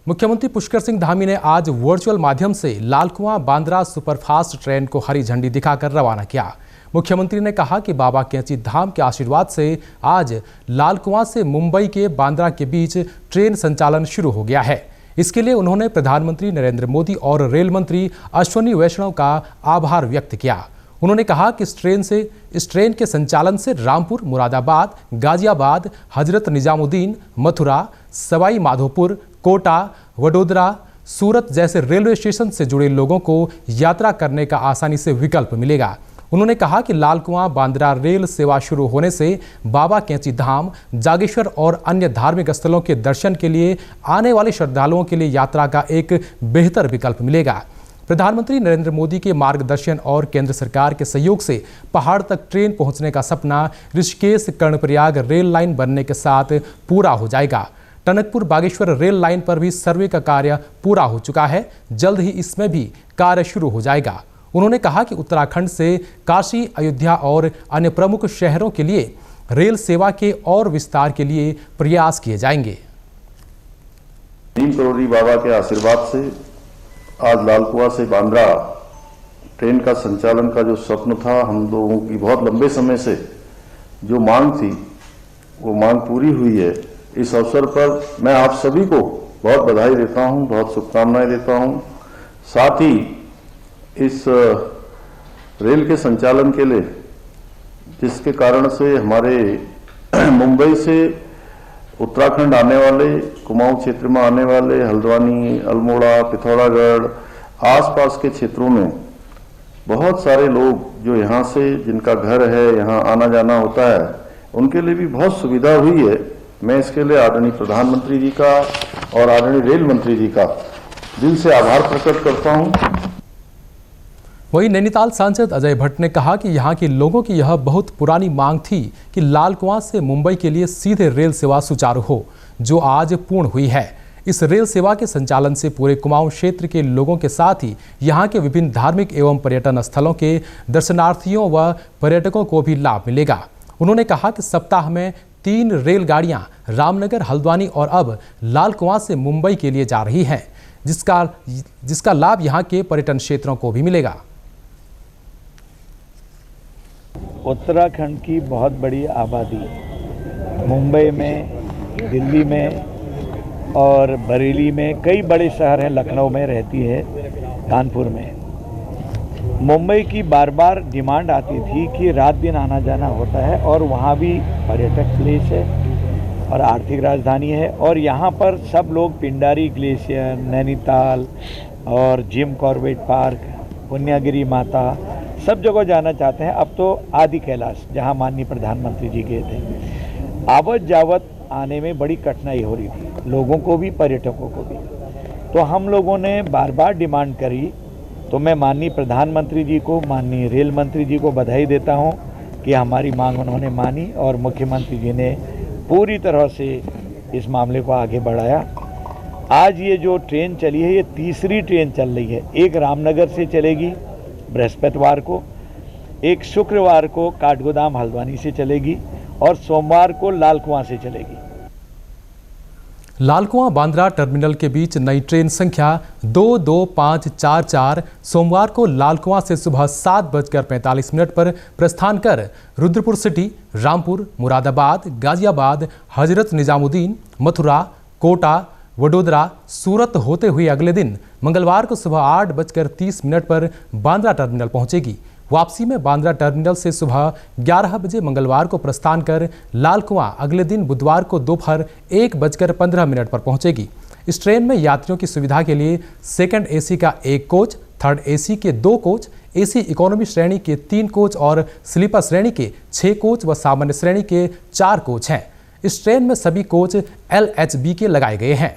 मुख्यमंत्री पुष्कर सिंह धामी ने आज वर्चुअल माध्यम से लालकुआं बांद्रा सुपरफास्ट ट्रेन को हरी झंडी दिखाकर रवाना किया। मुख्यमंत्री ने कहा कि बाबा कैंची धाम के आशीर्वाद से आज लालकुआं से मुंबई के बांद्रा के बीच ट्रेन संचालन शुरू हो गया है। इसके लिए उन्होंने प्रधानमंत्री नरेंद्र मोदी और रेल मंत्री अश्विनी वैष्णव का आभार व्यक्त किया। उन्होंने कहा कि इस ट्रेन के संचालन से रामपुर, मुरादाबाद, गाजियाबाद, हजरत निजामुद्दीन, मथुरा, सवाई माधोपुर, कोटा, वडोदरा, सूरत जैसे रेलवे स्टेशन से जुड़े लोगों को यात्रा करने का आसानी से विकल्प मिलेगा। उन्होंने कहा कि लालकुआं बांद्रा रेल सेवा शुरू होने से बाबा कैंची धाम, जागेश्वर और अन्य धार्मिक स्थलों के दर्शन के लिए आने वाले श्रद्धालुओं के लिए यात्रा का एक बेहतर विकल्प मिलेगा। प्रधानमंत्री नरेंद्र मोदी के मार्गदर्शन और केंद्र सरकार के सहयोग से पहाड़ तक ट्रेन पहुंचने का सपना ऋषिकेश कर्णप्रयाग रेल लाइन बनने के साथ पूरा हो जाएगा। टनकपुर बागेश्वर रेल लाइन पर भी सर्वे का कार्य पूरा हो चुका है। जल्द ही इसमें भी कार्य शुरू हो जाएगा। उन्होंने कहा कि उत्तराखंड से काशी, अयोध्या और अन्य प्रमुख शहरों के लिए रेल सेवा के और विस्तार के लिए प्रयास किए जाएंगे। 3 करोड़ी बाबा के आशीर्वाद से आज लालकुआं से बांद्रा ट्रेन का संचालन का जो स्वप्न था, हम लोगों की बहुत लंबे समय से जो मांग थी, वो मांग पूरी हुई है। इस अवसर पर मैं आप सभी को बहुत बधाई देता हूं, बहुत शुभकामनाएं देता हूं। साथ ही इस रेल के संचालन के लिए, जिसके कारण से हमारे मुंबई से उत्तराखंड आने वाले, कुमाऊं क्षेत्र में आने वाले, हल्द्वानी, अल्मोड़ा, पिथौरागढ़ आसपास के क्षेत्रों में बहुत सारे लोग जो यहाँ से, जिनका घर है, यहाँ आना जाना होता है, उनके लिए भी बहुत सुविधा हुई है। मैं इसके लिए आदरणीय प्रधानमंत्री जी का और आदरणीय रेल मंत्री जी का दिल से आभार प्रकट करता हूँ। वहीं नैनीताल सांसद अजय भट्ट ने कहा कि यहाँ के लोगों की यह बहुत पुरानी मांग थी कि लालकुआं से मुंबई के लिए सीधे रेल सेवा सुचारू हो, जो आज पूर्ण हुई है। इस रेल सेवा के संचालन से पूरे कुमाऊं क्षेत्र के लोगों के साथ ही यहाँ के विभिन्न धार्मिक एवं पर्यटन स्थलों के दर्शनार्थियों व पर्यटकों को भी लाभ मिलेगा। उन्होंने कहा कि सप्ताह में 3 रेलगाड़ियां रामनगर, हल्द्वानी और अब लालकुआं से मुंबई के लिए जा रही हैं, जिसका लाभ यहाँ के पर्यटन क्षेत्रों को भी मिलेगा। उत्तराखंड की बहुत बड़ी आबादी मुंबई में, दिल्ली में और बरेली में, कई बड़े शहर हैं, लखनऊ में रहती है, कानपुर में। मुंबई की बार बार डिमांड आती थी कि रात दिन आना जाना होता है और वहाँ भी पर्यटक प्लेस है और आर्थिक राजधानी है, और यहाँ पर सब लोग पिंडारी ग्लेशियर, नैनीताल और जिम कॉर्बेट पार्क, पुण्यागिरी माता, सब जगह जाना चाहते हैं। अब तो आदि कैलाश, जहाँ माननीय प्रधानमंत्री जी गए थे, आवत जावत आने में बड़ी कठिनाई हो रही थी, लोगों को भी, पर्यटकों को भी। तो हम लोगों ने बार बार डिमांड करी, तो मैं माननीय प्रधानमंत्री जी को, माननीय रेल मंत्री जी को बधाई देता हूं कि हमारी मांग उन्होंने मानी और मुख्यमंत्री जी ने पूरी तरह से इस मामले को आगे बढ़ाया। आज ये जो ट्रेन चली है, ये तीसरी ट्रेन चल रही है। एक रामनगर से चलेगी बृहस्पतिवार को, एक शुक्रवार को काठगोदाम हल्द्वानी से चलेगी और सोमवार को लालकुआं से चलेगी। लालकुआं बांद्रा टर्मिनल के बीच नई ट्रेन संख्या 22544 सोमवार को लालकुआं से सुबह 7:45 पर प्रस्थान कर रुद्रपुर सिटी, रामपुर, मुरादाबाद, गाजियाबाद, हजरत निजामुद्दीन, मथुरा, कोटा, वडोदरा, सूरत होते हुए अगले दिन मंगलवार को सुबह 8:30 पर बांद्रा टर्मिनल पहुंचेगी। वापसी में बांद्रा टर्मिनल से सुबह 11 बजे मंगलवार को प्रस्थान कर लालकुआं अगले दिन बुधवार को दोपहर 1:15 पर पहुंचेगी। इस ट्रेन में यात्रियों की सुविधा के लिए सेकंड एसी का 1 कोच, थर्ड एसी के 2 कोच, एसी इकोनॉमी श्रेणी के 3 कोच और स्लीपर श्रेणी के 6 कोच व सामान्य श्रेणी के 4 कोच हैं। इस ट्रेन में सभी कोच LHB के लगाए गए हैं।